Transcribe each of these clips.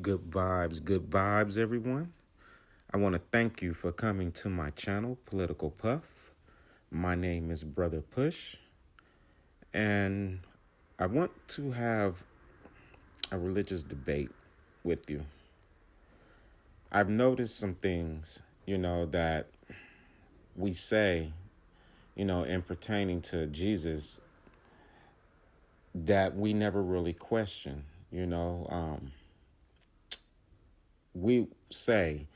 Good vibes, everyone. I want to thank you for coming to my channel, Political Puff. My name is Brother Push, and I want to have a religious debate with you. I've noticed some things, that we say, in pertaining to Jesus that we never really question. We say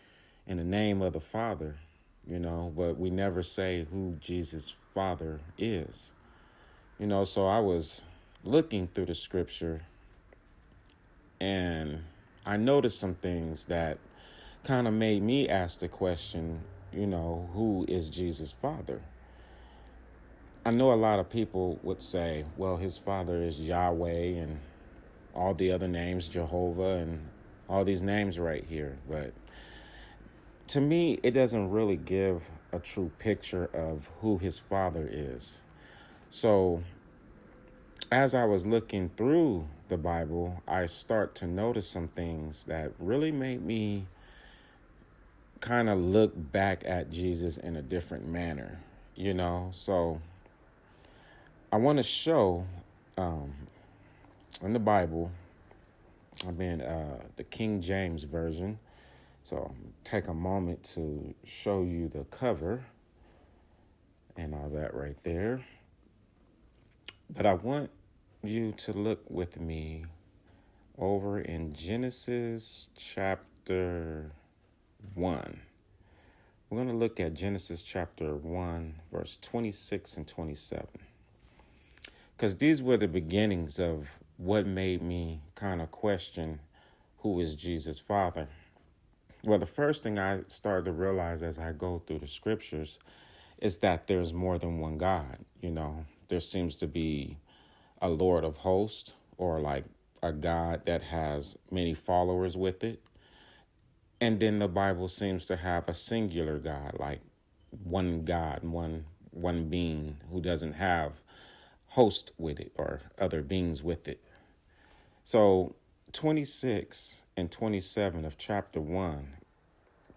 in the name of the Father, but we never say who Jesus' Father is. So I was looking through the scripture and I noticed some things that kind of made me ask the question, who is Jesus' Father? I know a lot of people would say, well, his father is Yahweh and all the other names, Jehovah, and all these names right here. But to me, it doesn't really give a true picture of who his father is. So as I was looking through the Bible, I start to notice some things that really made me kind of look back at Jesus in a different manner, So I want to show in the Bible, I'm in the King James Version. So take a moment to show you the cover and all that right there. But I want you to look with me over in Genesis chapter 1. We're going to look at Genesis chapter 1, verse 26 and 27. Because these were the beginnings of what made me kind of question who is Jesus' Father. Well, the first thing I started to realize as I go through the scriptures is that there's more than one God. There seems to be a Lord of hosts, or like a God that has many followers with it. And then the Bible seems to have a singular God, like one God, one being who doesn't have host with it or other beings with it. So 26 and 27 of chapter 1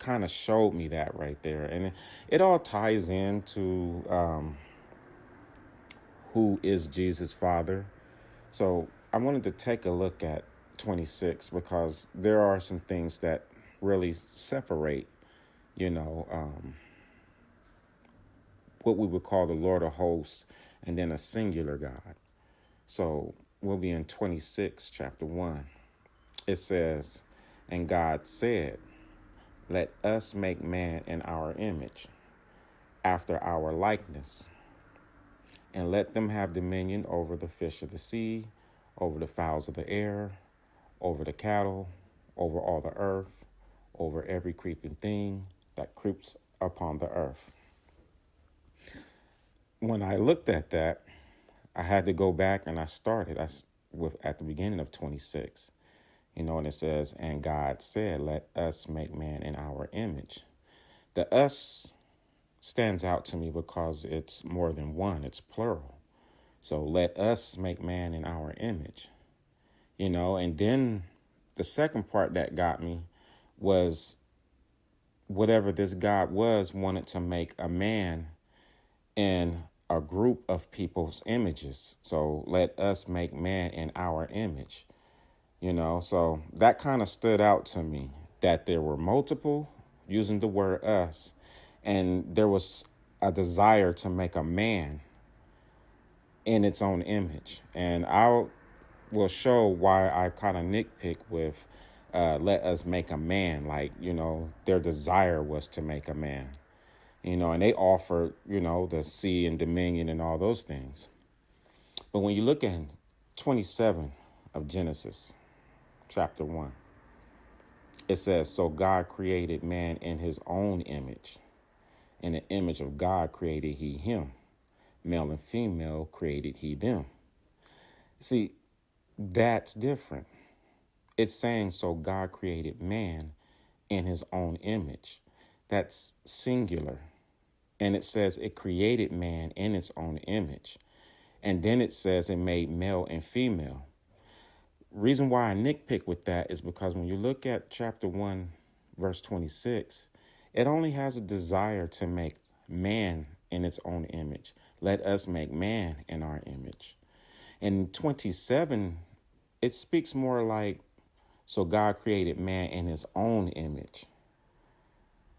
kind of showed me that right there. And it all ties into who is Jesus' Father. So I wanted to take a look at 26 because there are some things that really separate, what we would call the Lord of hosts and then a singular God. So we'll be in 26, chapter 1. It says, "And God said, let us make man in our image, after our likeness, and let them have dominion over the fish of the sea, over the fowls of the air, over the cattle, over all the earth, over every creeping thing that creeps upon the earth." When I looked at that, I had to go back and I started at the beginning of 26. And it says, "And God said, let us make man in our image." The us stands out to me because it's more than one, it's plural. So let us make man in our image, and then the second part that got me was whatever this God was wanted to make a man in a group of people's images. So let us make man in our image, so that kind of stood out to me that there were multiple using the word us, and there was a desire to make a man in its own image. And I will show why I kind of nitpick with let us make a man. Like, their desire was to make a man, and they offered, the sea and dominion and all those things. But when you look at 27 of Genesis, chapter 1, it says, "So God created man in his own image. In the image of God created he him. Male and female created he them." See, that's different. It's saying, so God created man in his own image. That's singular. And it says it created man in its own image. And then it says it made male and female. reason why I nitpick with that is because when you look at chapter 1, verse 26, it only has a desire to make man in its own image. Let us make man in our image. In 27, it speaks more like, so God created man in his own image,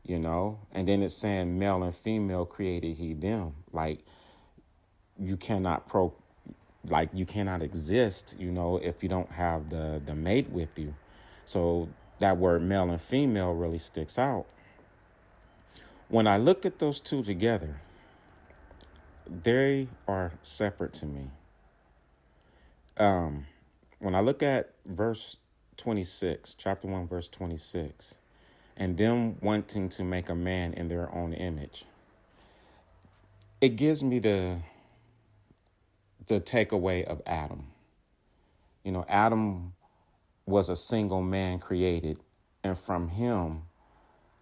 and then it's saying male and female created he them. Like you cannot you cannot exist, if you don't have the mate with you. So that word male and female really sticks out. When I look at those two together, they are separate to me. When I look at verse 26, chapter 1, verse 26, and them wanting to make a man in their own image, it gives me the takeaway of Adam. Adam was a single man created, and from him,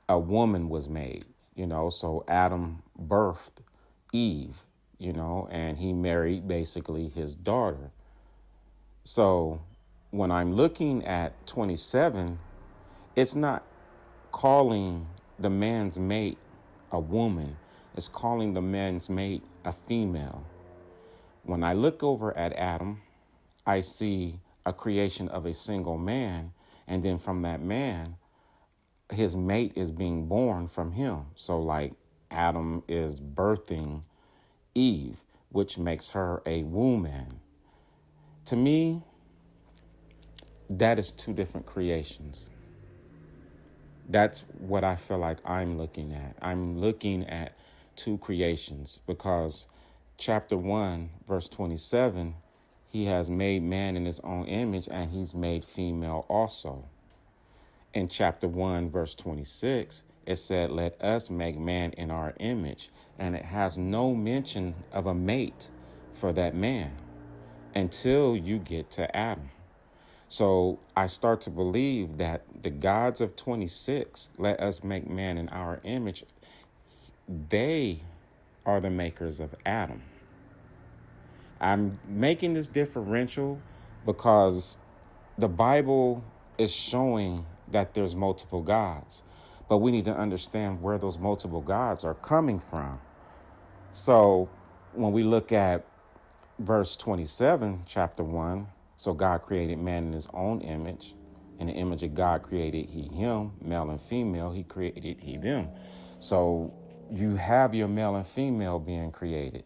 a woman was made, so Adam birthed Eve, and he married basically his daughter. So when I'm looking at 27, it's not calling the man's mate a woman. It's calling the man's mate a female. When I look over at Adam, I see a creation of a single man. And then from that man, his mate is being born from him. So like Adam is birthing Eve, which makes her a woman. To me, that is two different creations. That's what I feel like I'm looking at. I'm looking at two creations because chapter 1, verse 27, he has made man in his own image and he's made female also. In chapter 1, verse 26, it said, let us make man in our image. And it has no mention of a mate for that man until you get to Adam. So I start to believe that the gods of 26, let us make man in our image, they are the makers of Adam. I'm making this differential because the Bible is showing that there's multiple gods, but we need to understand where those multiple gods are coming from. So when we look at verse 27, chapter 1, so God created man in his own image. In the image of God created he him, male and female, he created he them. So you have your male and female being created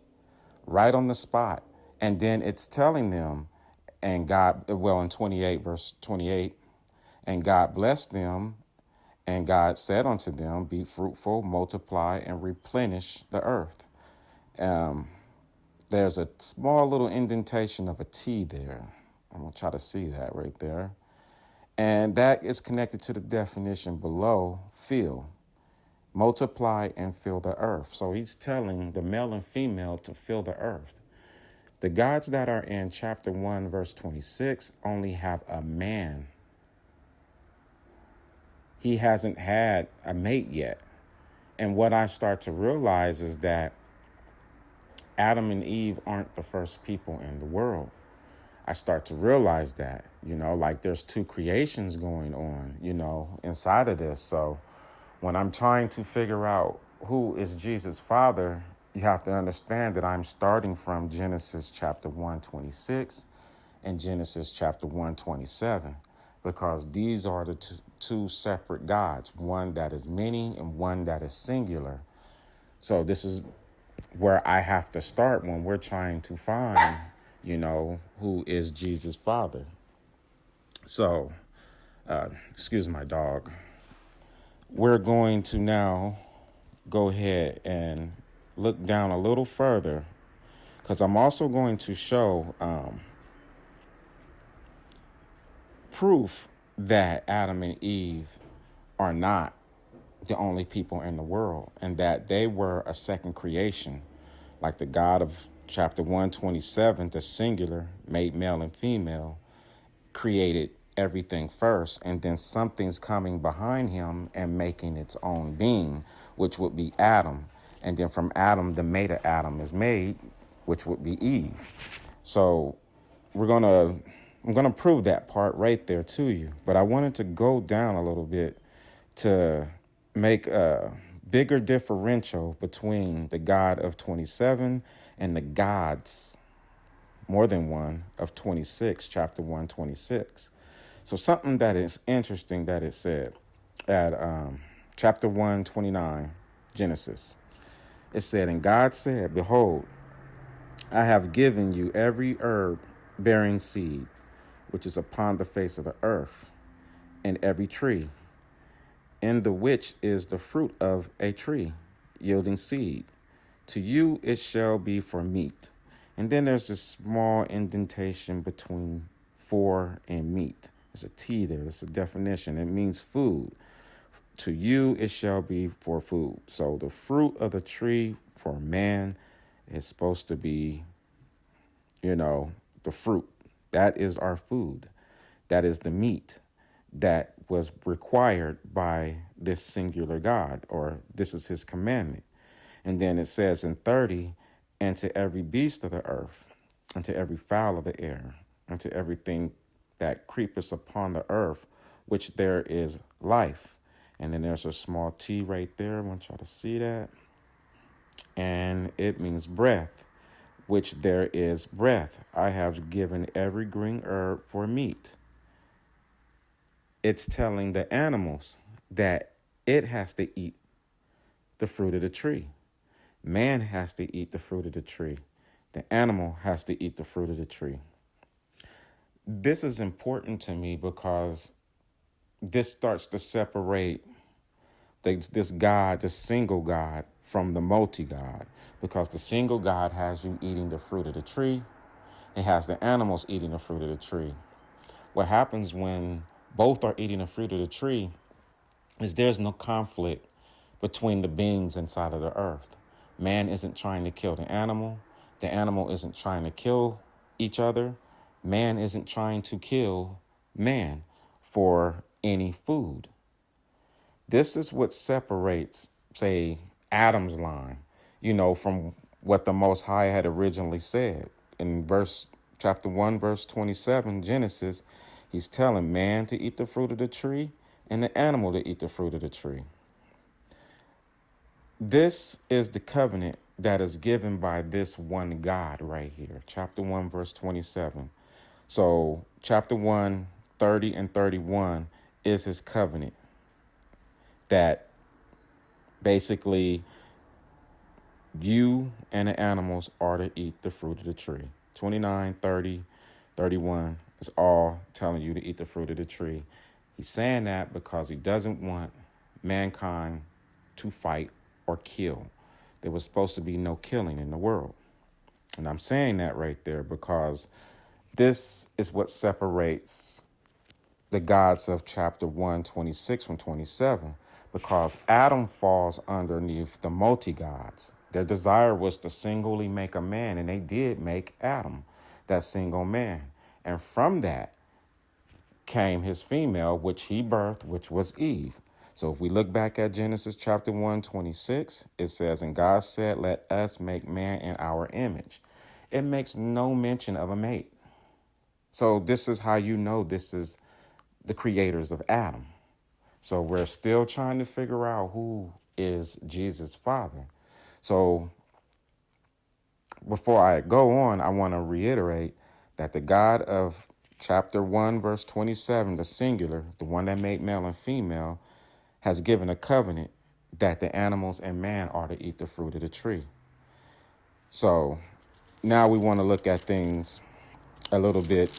right on the spot. And then it's telling them, and God, in 28, verse 28, and God blessed them, and God said unto them, be fruitful, multiply, and replenish the earth. There's a small little indentation of a T there. I'm going to try to see that right there. And that is connected to the definition below, fill. Multiply and fill the earth. So he's telling the male and female to fill the earth. The gods that are in chapter 1, verse 26 only have a man. He hasn't had a mate yet. And what I start to realize is that Adam and Eve aren't the first people in the world. I start to realize that, like there's two creations going on, inside of this. So when I'm trying to figure out who is Jesus' father, you have to understand that I'm starting from Genesis chapter 1:26 and Genesis chapter 1:27, because these are the two separate gods, one that is many and one that is singular. So this is where I have to start when we're trying to find, who is Jesus' father. So, excuse my dog. We're going to now go ahead and look down a little further, because I'm also going to show proof that Adam and Eve are not the only people in the world, and that they were a second creation, like the God of chapter 1:27, the singular, made male and female, created everything first, and then something's coming behind him and making its own being, which would be Adam. And then from Adam, the mate of Adam is made, which would be Eve. So we're going to I'm going to prove that part right there to you. But I wanted to go down a little bit to make a bigger differential between the God of 27 and the gods, more than one, of 26, chapter 126. So something that is interesting that it said at chapter 129, Genesis. It said, and God said, behold, I have given you every herb bearing seed, which is upon the face of the earth, and every tree, in the which is the fruit of a tree, yielding seed. To you it shall be for meat. And then there's this small indentation between for and meat. There's a T there. It's a definition. It means food. To you it shall be for food. So the fruit of the tree for man is supposed to be, the fruit. That is our food. That is the meat that was required by this singular God, or this is his commandment. And then it says in 30, and to every beast of the earth, and to every fowl of the air, and to everything that creepeth upon the earth, which there is life. And then there's a small T right there. I want y'all to see that. And it means breath, which there is breath. I have given every green herb for meat. It's telling the animals that it has to eat the fruit of the tree. Man has to eat the fruit of the tree. The animal has to eat the fruit of the tree. This is important to me because this starts to separate this God, this single God, from the multi-God, because the single God has you eating the fruit of the tree. It has the animals eating the fruit of the tree. What happens when both are eating the fruit of the tree is there's no conflict between the beings inside of the earth. Man isn't trying to kill the animal. The animal isn't trying to kill each other. Man isn't trying to kill man for any food. This is what separates, say, Adam's line, from what the Most High had originally said. In chapter 1, verse 27, Genesis, he's telling man to eat the fruit of the tree and the animal to eat the fruit of the tree. This is the covenant that is given by this one God right here. Chapter 1, verse 27. So chapter 1, 30 and 31 is his covenant that basically you and the animals are to eat the fruit of the tree. 29, 30, 31 is all telling you to eat the fruit of the tree. He's saying that because he doesn't want mankind to fight or kill. There was supposed to be no killing in the world. And I'm saying that right there because this is what separates the gods of chapter 126 from 27, because Adam falls underneath the multi-gods. Their desire was to singly make a man, and they did make Adam, that single man. And from that came his female, which he birthed, which was Eve. So if we look back at Genesis chapter 126, it says, and God said, let us make man in our image. It makes no mention of a mate. So this is how you know this is the creators of Adam. So we're still trying to figure out who is Jesus' father. So before I go on, I want to reiterate that the God of chapter 1, verse 27, the singular, the one that made male and female, has given a covenant that the animals and man are to eat the fruit of the tree. So now we want to look at things a little bit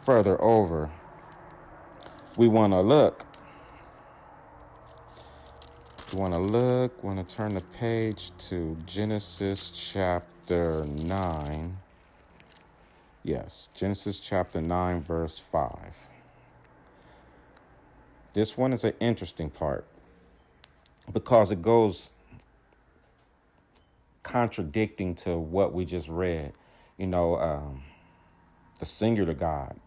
further over. We want to turn the page to Genesis chapter 9. Yes, Genesis chapter 9, verse 5. This one is an interesting part because it goes contradicting to what we just read. The singular God,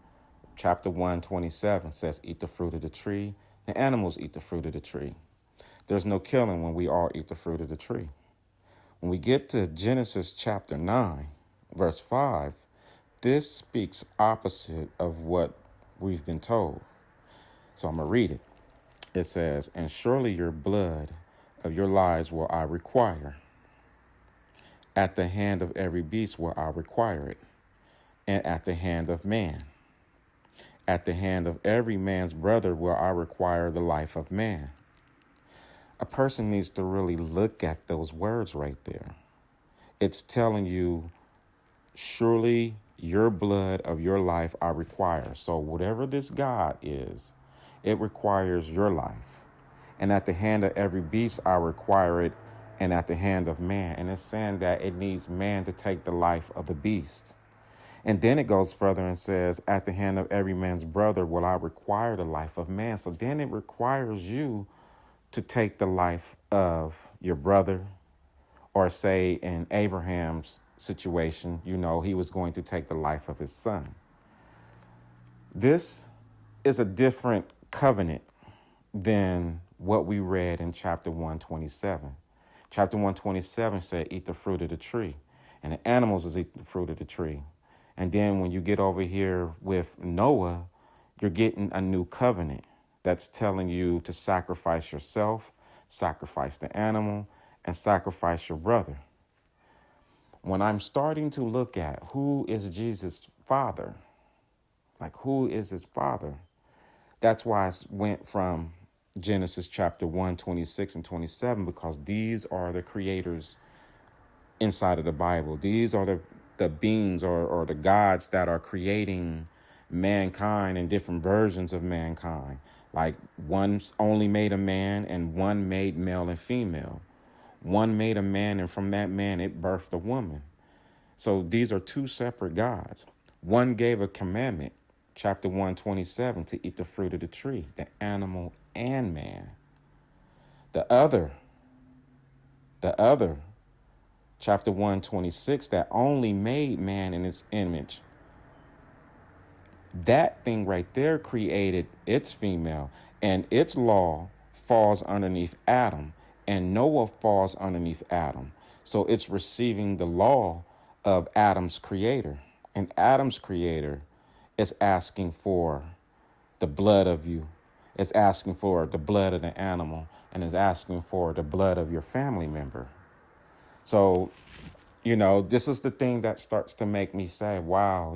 chapter 127 says, eat the fruit of the tree. The animals eat the fruit of the tree. There's no killing when we all eat the fruit of the tree. When we get to Genesis chapter 9, verse 5, This speaks opposite of what we've been told. So I'm going to read it. It says, "And surely your blood of your lives will I require. At the hand of every beast will I require it, and at the hand of man. At the hand of every man's brother will I require the life of man." A person needs to really look at those words right there. It's telling you, surely your blood of your life I require. So whatever this God is, it requires your life. And at the hand of every beast I require it, and at the hand of man. And it's saying that it needs man to take the life of the beast. And then it goes further and says, at the hand of every man's brother will I require the life of man. So then it requires you to take the life of your brother, or say in Abraham's situation, he was going to take the life of his son. This is a different covenant than what we read in chapter 127. Chapter 127 said, eat the fruit of the tree, and the animals is eat the fruit of the tree. And then when you get over here with Noah, you're getting a new covenant that's telling you to sacrifice yourself, sacrifice the animal, and sacrifice your brother. When I'm starting to look at who is Jesus' father, like who is his father, that's why I went from Genesis chapter 1, 26 and 27, because these are the creators inside of the Bible. These are the beings or the gods that are creating mankind and different versions of mankind. Like one only made a man and one made male and female. One made a man, and from that man it birthed a woman. So these are two separate gods. One gave a commandment, chapter 127, to eat the fruit of the tree, the animal and man. The other, chapter 126, that only made man in its image. That thing right there created its female, and its law falls underneath Adam, and Noah falls underneath Adam. So it's receiving the law of Adam's creator. And Adam's creator is asking for the blood of you. It's asking for the blood of the animal, and is asking for the blood of your family member. So, this is the thing that starts to make me say, wow,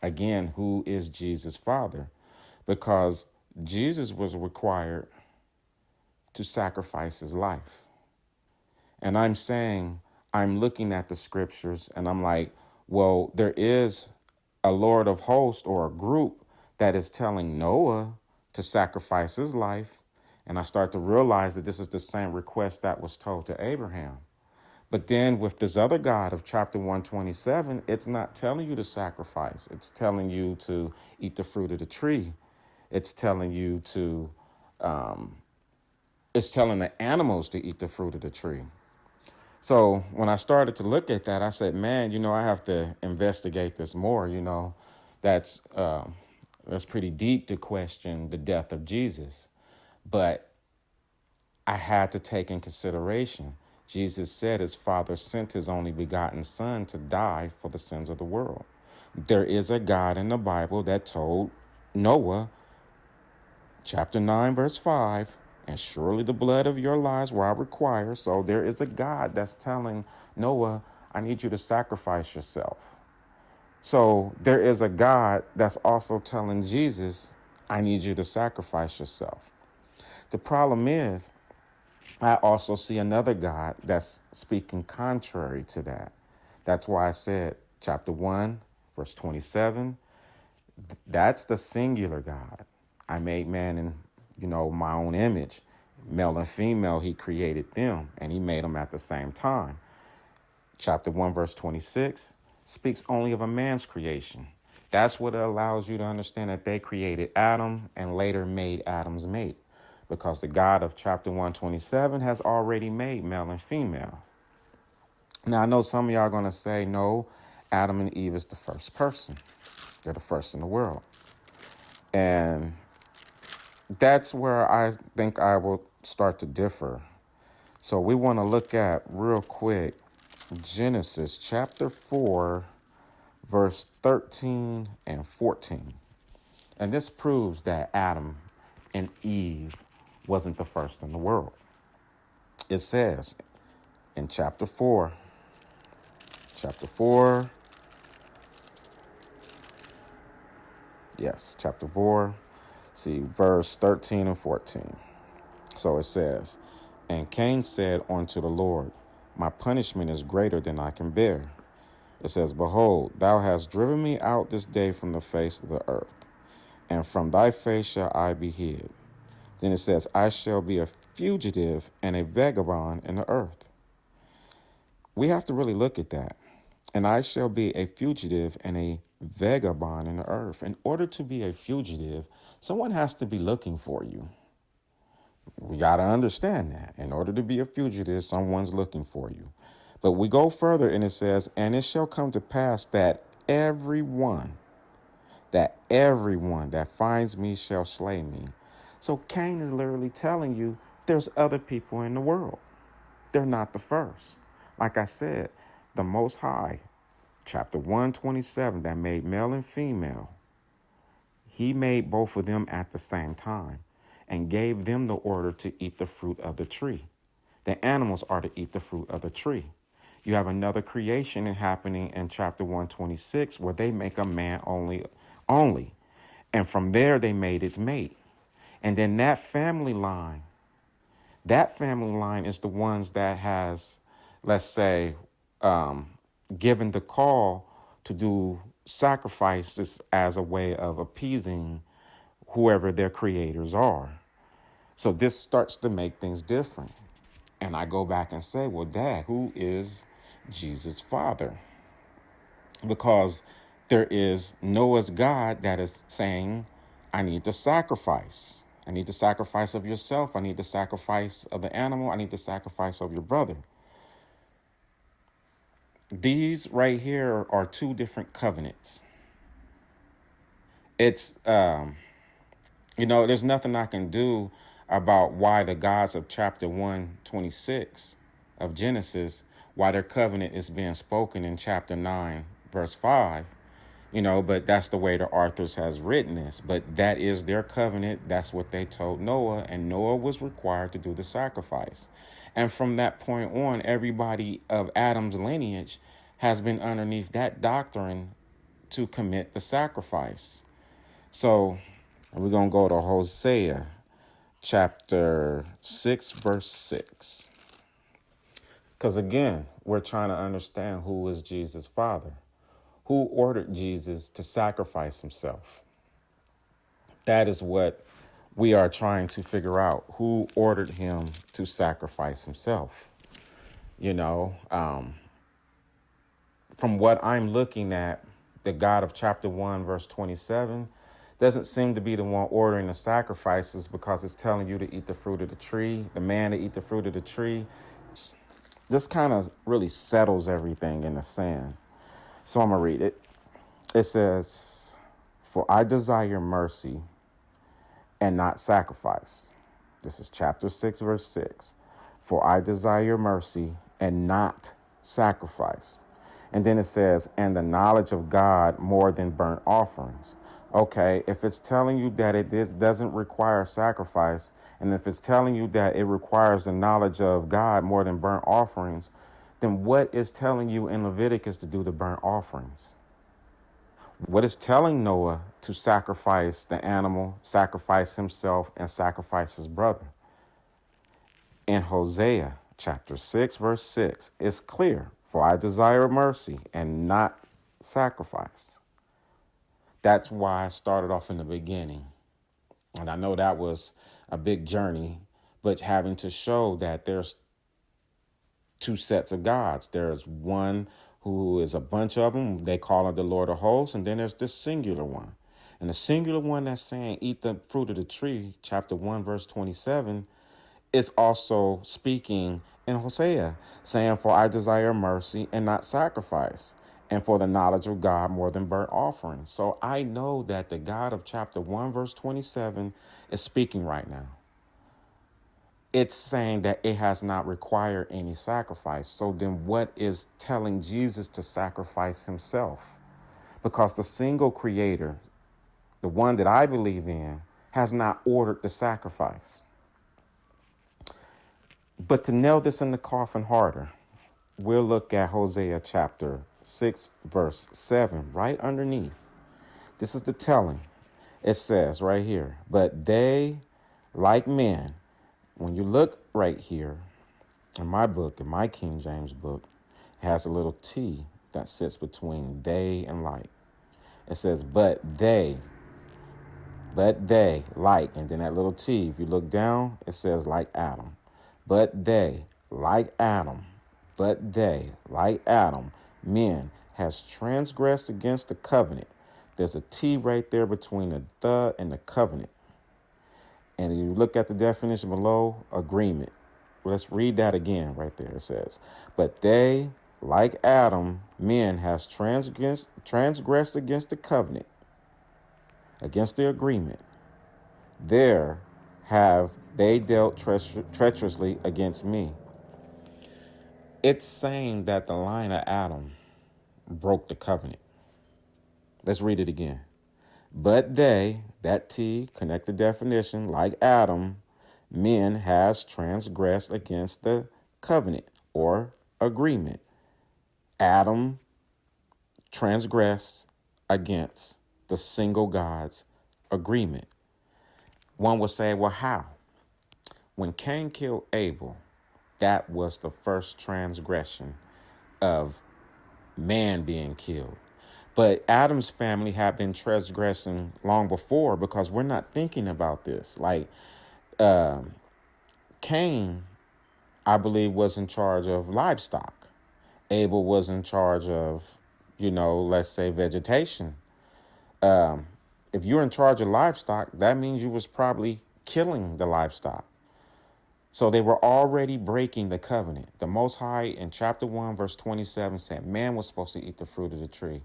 again, who is Jesus' father? Because Jesus was required to sacrifice his life. And I'm looking at the scriptures and I'm like, well, there is a Lord of hosts or a group that is telling Noah to sacrifice his life. And I start to realize that this is the same request that was told to Abraham. But then with this other God of chapter 127, it's not telling you to sacrifice. It's telling you to eat the fruit of the tree. It's telling you to, it's telling the animals to eat the fruit of the tree. So when I started to look at that, I said, man, I have to investigate this more. That's pretty deep to question the death of Jesus. But I had to take in consideration, Jesus said his Father sent his only begotten Son to die for the sins of the world. There is a God in the Bible that told Noah, chapter 9, verse 5, and surely the blood of your lives will I require. So there is a God that's telling Noah, I need you to sacrifice yourself. So there is a God that's also telling Jesus, I need you to sacrifice yourself. The problem is, I also see another God that's speaking contrary to that. That's why I said chapter 1, verse 27, that's the singular God. I made man in, my own image. Male and female, he created them, and he made them at the same time. Chapter 1, verse 26 speaks only of a man's creation. That's what allows you to understand that they created Adam and later made Adam's mate, because the God of chapter 127 has already made male and female. Now, I know some of y'all are going to say, no, Adam and Eve is the first person. They're the first in the world. And that's where I think I will start to differ. So we want to look at real quick Genesis chapter 4, verse 13 and 14. And this proves that Adam and Eve wasn't the first in the world. It says in chapter 4, chapter 4, see verse 13 and 14. So it says, and Cain said unto the Lord, my punishment is greater than I can bear. It says, behold, thou hast driven me out this day from the face of the earth, and from thy face shall I be hid. Then it says, I shall be a fugitive and a vagabond in the earth. We have to really look at that. And I shall be a fugitive and a vagabond in the earth. In order to be a fugitive, someone has to be looking for you. We got to understand that. In order to be a fugitive, someone's looking for you. But we go further and it says, and it shall come to pass that everyone that finds me shall slay me. So Cain is literally telling you there's other people in the world. They're not the first. Like I said, the Most High, chapter 127, that made male and female, he made both of them at the same time and gave them the order to eat the fruit of the tree. The animals are to eat the fruit of the tree. You have another creation happening in chapter 126 where they make a man only. And from there they made its mate. And then that family line is the ones that has, let's say, given the call to do sacrifices as a way of appeasing whoever their creators are. So this starts to make things different. And I go back and say, well, Dad, who is Jesus' father? Because there is Noah's God that is saying, I need the sacrifice. I need the sacrifice of yourself. I need the sacrifice of the animal. I need the sacrifice of your brother. These right here are two different covenants. It's, there's nothing I can do about why the gods of chapter 126 of Genesis, why their covenant is being spoken in chapter 9, verse 5, but that's the way the authors has written this. But that is their covenant. That's what they told Noah, and Noah was required to do the sacrifice. And from that point on, everybody of Adam's lineage has been underneath that doctrine to commit the sacrifice. So we're going to go to Hosea chapter 6, verse 6. Because again, we're trying to understand who is Jesus' father. Who ordered Jesus to sacrifice himself? That is what we are trying to figure out. Who ordered him to sacrifice himself? From what I'm looking at, the God of chapter 1, verse 27, doesn't seem to be the one ordering the sacrifices, because it's telling you to eat the fruit of the tree, the man to eat the fruit of the tree. This kind of really settles everything in the sand. So I'm going to read it. It says, for I desire mercy and not sacrifice. This is chapter 6, verse 6. For I desire mercy and not sacrifice. And then it says, and the knowledge of God more than burnt offerings. Okay, if it's telling you that it doesn't require sacrifice, and if it's telling you that it requires the knowledge of God more than burnt offerings, then what is telling you in Leviticus to do the burnt offerings? What is telling Noah to sacrifice the animal, sacrifice himself, and sacrifice his brother? In Hosea chapter 6, verse 6, it's clear, for I desire mercy and not sacrifice. That's why I started off in the beginning. And I know that was a big journey, but having to show that there's two sets of gods. There's one who is a bunch of them. They call it the Lord of hosts. And then there's this singular one. And the singular one that's saying, eat the fruit of the tree, chapter 1, verse 27, is also speaking in Hosea, saying, for I desire mercy and not sacrifice, and for the knowledge of God more than burnt offerings. So I know that the God of chapter 1, verse 27 is speaking right now. It's saying that it has not required any sacrifice. So then what is telling Jesus to sacrifice himself? because the single creator, the one that I believe in, has not ordered the sacrifice. But to nail this in the coffin harder, we'll look at Hosea chapter 6, verse 7, right underneath. This is the telling. It says right here, but they, like men, when you look right here in my book, in my King James book, it has a little T that sits between they and like. It says, but they, like, and then that little T, if you look down, it says like Adam. But they, like Adam, men, has transgressed against the covenant. There's a T right there between the and the covenant. And you look at the definition below, agreement. Let's read that again right there. It says, but they, like Adam, men, has transgressed against the covenant, against the agreement. There have they dealt treacherously against me. It's saying that the line of Adam broke the covenant. Let's read it again. But they, that T, connect the definition, like Adam, men, has transgressed against the covenant or agreement. Adam transgressed against the single God's agreement. One would say, well, how? When Cain killed Abel, that was the first transgression of man being killed. But Adam's family had been transgressing long before, because we're not thinking about this. Like Cain, I believe, was in charge of livestock. Abel was in charge of, let's say vegetation. If you're in charge of livestock, that means you was probably killing the livestock. So they were already breaking the covenant. The Most High in chapter 1, verse 27 said man was supposed to eat the fruit of the tree,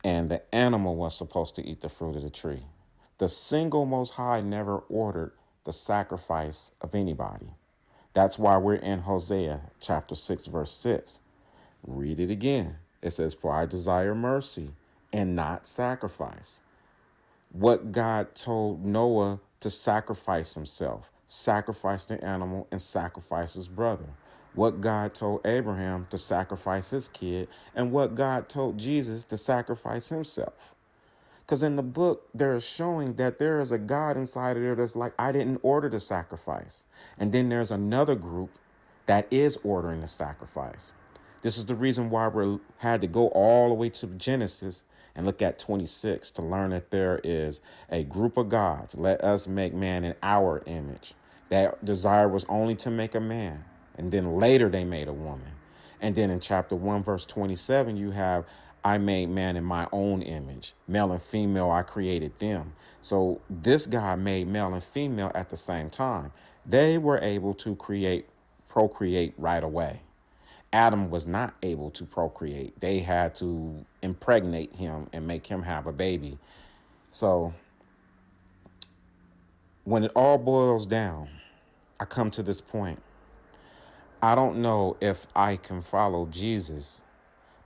and the animal was supposed to eat the fruit of the tree. The single Most High never ordered the sacrifice of anybody. That's why we're in Hosea chapter 6, verse 6. Read it again. It says, for I desire mercy and not sacrifice. What God told Noah to sacrifice himself, sacrifice the animal and sacrifice his brother. What God told Abraham to sacrifice his kid, and what God told Jesus to sacrifice himself. Because in the book, they're showing that there is a God inside of there that's like, I didn't order the sacrifice. And then there's another group that is ordering the sacrifice. This is the reason why we had to go all the way to Genesis and look at 26 to learn that there is a group of gods. Let us make man in our image. That desire was only to make a man. And then later they made a woman. And then in chapter 1, verse 27, you have, I made man in my own image. Male and female, I created them. So this God made male and female at the same time. They were able to procreate right away. Adam was not able to procreate. They had to impregnate him and make him have a baby. So when it all boils down, I come to this point. I don't know if I can follow Jesus,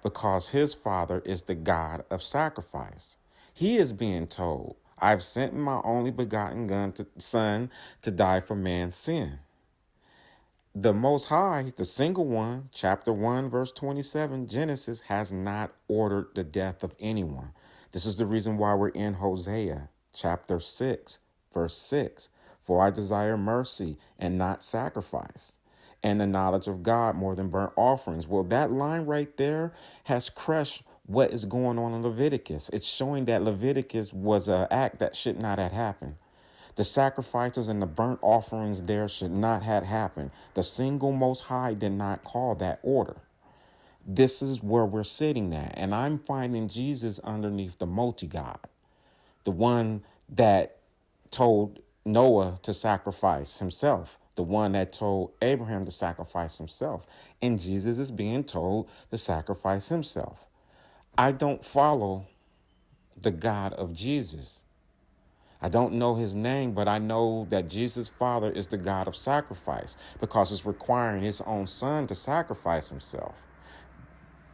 because his father is the God of sacrifice. He is being told, I've sent my only begotten son to die for man's sin. The Most High, the single one, chapter 1, verse 27, Genesis, has not ordered the death of anyone. This is the reason why we're in Hosea chapter 6, verse 6. For I desire mercy and not sacrifice, and the knowledge of God more than burnt offerings. Well, that line right there has crushed what is going on in Leviticus. It's showing that Leviticus was an act that should not have happened. The sacrifices and the burnt offerings there should not have happened. The single Most High did not call that order. This is where we're sitting at. And I'm finding Jesus underneath the multi-God, the one that told Noah to sacrifice himself, the one that told Abraham to sacrifice himself. And Jesus is being told to sacrifice himself. I don't follow the God of Jesus. I don't know his name, but I know that Jesus' Father is the God of sacrifice, because it's requiring his own son to sacrifice himself.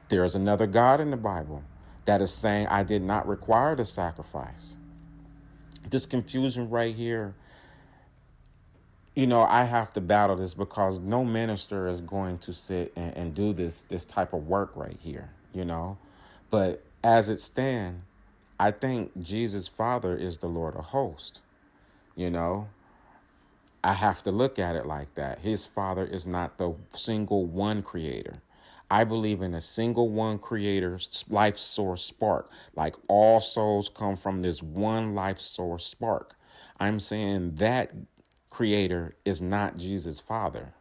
There is another God in the Bible that is saying I did not require the sacrifice. This confusion right here, I have to battle this because no minister is going to sit and do this type of work right here. But as it stands, I think Jesus' Father is the Lord of hosts. I have to look at it like that. His Father is not the single one creator. I believe in a single one creator, life source spark. Like all souls come from this one life source spark. I'm saying that creator is not Jesus' Father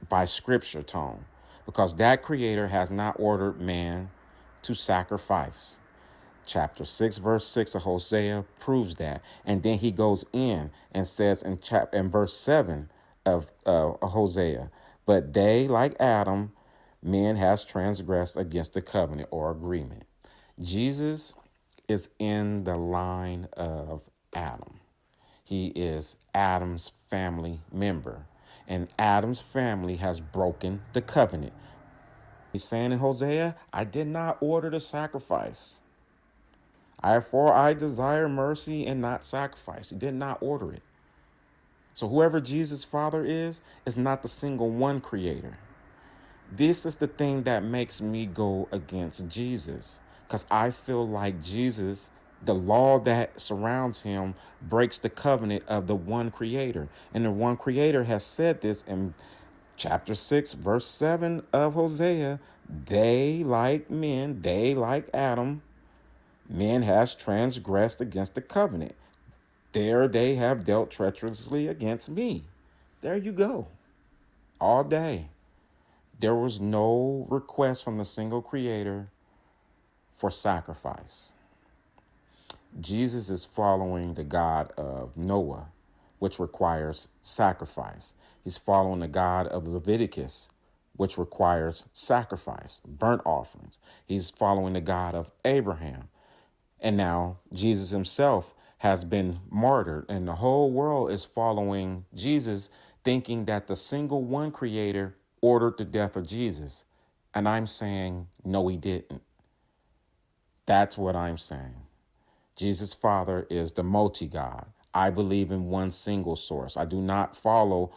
by scripture tone, because that creator has not ordered man to sacrifice. Chapter 6, verse 6 of Hosea proves that. And then he goes in and says in verse 7 of Hosea, but they, like Adam, men has transgressed against the covenant or agreement. Jesus is in the line of Adam. He is Adam's family member. And Adam's family has broken the covenant. He's saying in Hosea, I did not order the sacrifice. For I desire mercy and not sacrifice. He did not order it. So whoever Jesus' Father is not the single one creator. This is the thing that makes me go against Jesus, because I feel like Jesus, the law that surrounds him, breaks the covenant of the one creator. And the one creator has said this in chapter 6, verse 7 of Hosea. They like men, they like Adam, men has transgressed against the covenant. There they have dealt treacherously against me. There you go. All day. There was no request from the single creator for sacrifice. Jesus is following the God of Noah, which requires sacrifice. He's following the God of Leviticus, which requires sacrifice, burnt offerings. He's following the God of Abraham. And now Jesus himself has been martyred, and the whole world is following Jesus, thinking that the single one creator ordered the death of Jesus. And I'm saying, no, he didn't. That's what I'm saying. Jesus' Father is the multi-God. I believe in one single source. I do not follow,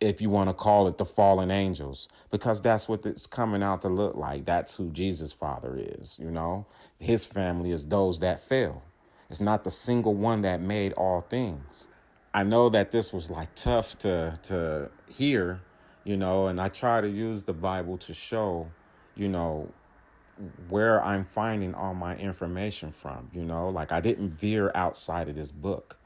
if you want to call it, the fallen angels, because that's what it's coming out to look like. That's who Jesus' Father is, His family is those that fell. It's not the single one that made all things. I know that this was tough to hear, and I try to use the Bible to show, where I'm finding all my information from, I didn't veer outside of this book.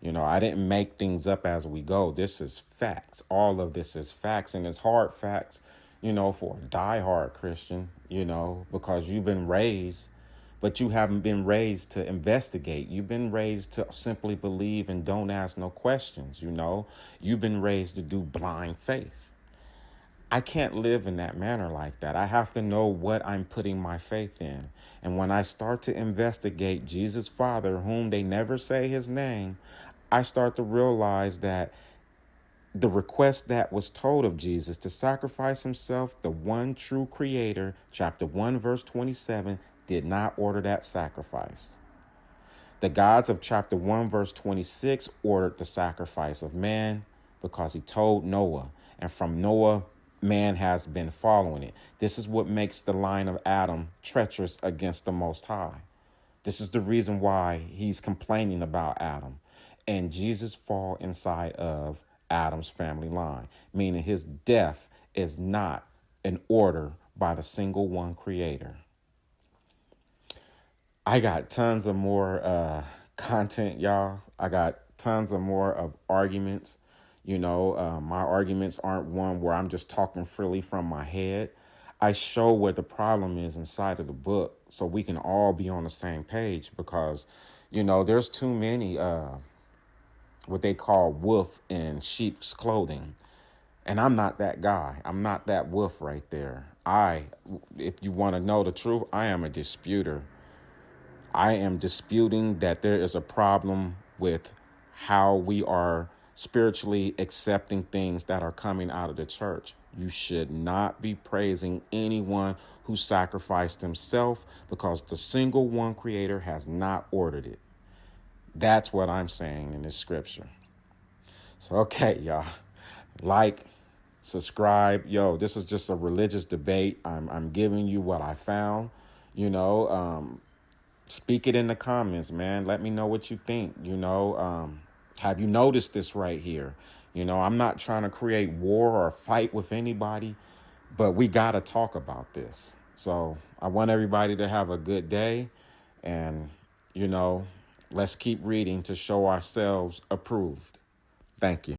I didn't make things up as we go. This is facts. All of this is facts, and it's hard facts, for a diehard Christian, because you've been raised, but you haven't been raised to investigate. You've been raised to simply believe and don't ask no questions, You've been raised to do blind faith. I can't live in that manner like that. I have to know what I'm putting my faith in. And when I start to investigate Jesus' Father, whom they never say his name, I start to realize that the request that was told of Jesus to sacrifice himself, the one true creator, chapter 1, verse 27, did not order that sacrifice. The gods of chapter 1, verse 26 ordered the sacrifice of man because he told Noah. And from Noah, man has been following it. This is what makes the line of Adam treacherous against the Most High. This is the reason why he's complaining about Adam. And Jesus fall inside of Adam's family line, meaning his death is not an order by the single one creator. I got tons of more content, y'all. I got tons of more of arguments. My arguments aren't one where I'm just talking freely from my head. I show where the problem is inside of the book so we can all be on the same page, because, there's too many what they call wolf in sheep's clothing. And I'm not that guy. I'm not that wolf right there. If you want to know the truth, I am a disputer. I am disputing that there is a problem with how we are spiritually accepting things that are coming out of the church. You should not be praising anyone who sacrificed himself, because the single one creator has not ordered it. That's what I'm saying in this scripture. So, okay, y'all. Like, subscribe. Yo, this is just a religious debate. I'm giving you what I found. You know, speak it in the comments, man. Let me know what you think. Have you noticed this right here? I'm not trying to create war or fight with anybody, but we got to talk about this. So I want everybody to have a good day. And, let's keep reading to show ourselves approved. Thank you.